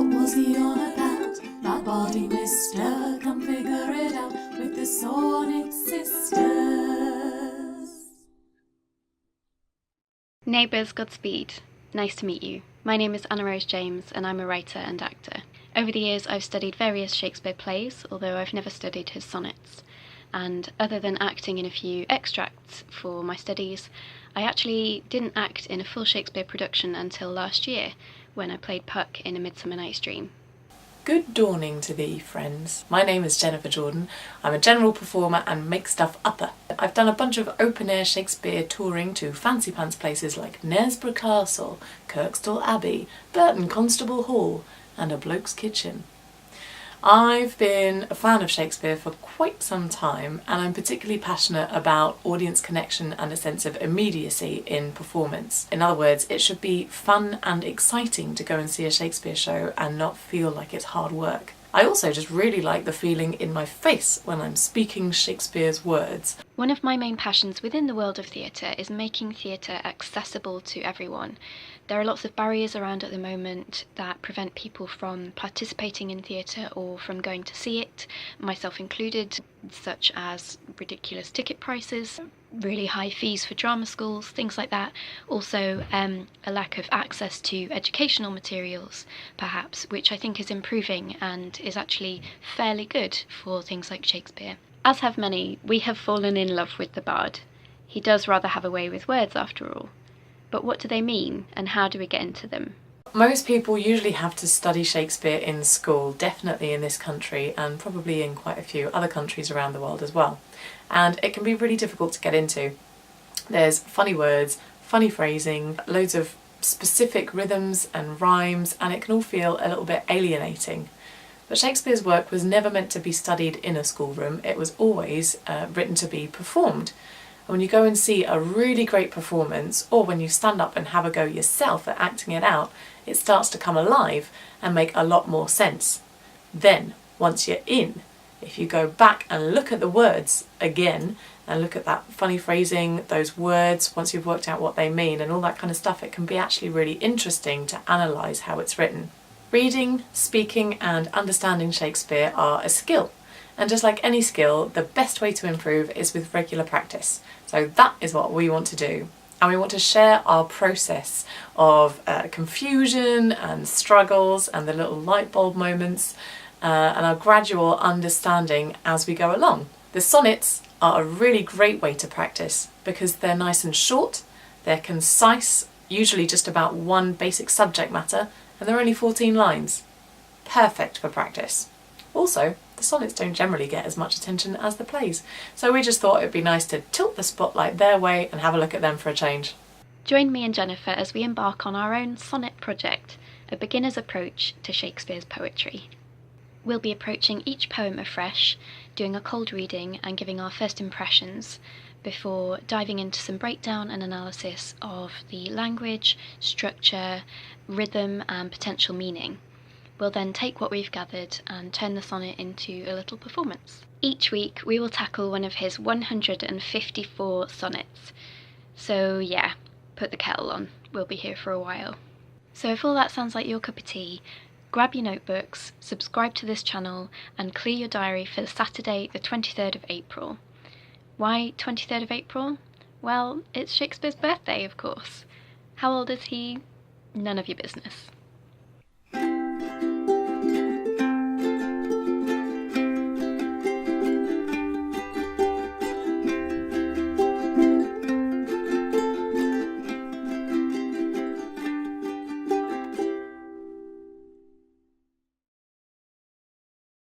What was he on about? My body mister, come figure it out with the Sonnet sisters. Neighbours, Godspeed. Nice to meet you. My name is Anna Rose James and I'm a writer and actor. Over the years I've studied various Shakespeare plays, although I've never studied his sonnets. And other than acting in a few extracts for my studies, I actually didn't act in a full Shakespeare production until last year, when I played Puck in A Midsummer Night's Dream. Good dawning to thee, friends. My name is Jennifer Jordan. I'm a general performer and make-stuff-upper. I've done a bunch of open-air Shakespeare touring to fancy pants places like Knaresborough Castle, Kirkstall Abbey, Burton Constable Hall, and a bloke's kitchen. I've been a fan of Shakespeare for quite some time, and I'm particularly passionate about audience connection and a sense of immediacy in performance. In other words, it should be fun and exciting to go and see a Shakespeare show and not feel like it's hard work. I also just really like the feeling in my face when I'm speaking Shakespeare's words. One of my main passions within the world of theatre is making theatre accessible to everyone. There are lots of barriers around at the moment that prevent people from participating in theatre or from going to see it, myself included, such as ridiculous ticket prices, really high fees for drama schools, things like that. Also a lack of access to educational materials, perhaps, which I think is improving and is actually fairly good for things like Shakespeare. As have many, we have fallen in love with the bard. He does rather have a way with words after all. But what do they mean, and how do we get into them? Most people usually have to study Shakespeare in school, definitely in this country and probably in quite a few other countries around the world as well. And it can be really difficult to get into. There's funny words, funny phrasing, loads of specific rhythms and rhymes, and it can all feel a little bit alienating. But Shakespeare's work was never meant to be studied in a schoolroom, it was always written to be performed. And when you go and see a really great performance, or when you stand up and have a go yourself at acting it out, it starts to come alive and make a lot more sense. Then, once you're in, if you go back and look at the words again, and look at that funny phrasing, those words, once you've worked out what they mean and all that kind of stuff, it can be actually really interesting to analyse how it's written. Reading, speaking and understanding Shakespeare are a skill. And just like any skill, the best way to improve is with regular practice. So that is what we want to do. And we want to share our process of confusion and struggles and the little light bulb moments and our gradual understanding as we go along. The sonnets are a really great way to practice because they're nice and short, they're concise, usually just about one basic subject matter, and they're only 14 lines. Perfect for practice. Also, the sonnets don't generally get as much attention as the plays, so we just thought it'd be nice to tilt the spotlight their way and have a look at them for a change. Join me and Jennifer as we embark on our own sonnet project, a beginner's approach to Shakespeare's poetry. We'll be approaching each poem afresh, doing a cold reading and giving our first impressions, before diving into some breakdown and analysis of the language, structure, rhythm and potential meaning. We'll then take what we've gathered and turn the sonnet into a little performance. Each week we will tackle one of his 154 sonnets. So yeah, put the kettle on, we'll be here for a while. So if all that sounds like your cup of tea, grab your notebooks, subscribe to this channel and clear your diary for Saturday the 23rd of April. Why 23rd of April? Well, it's Shakespeare's birthday, of course. How old is he? None of your business.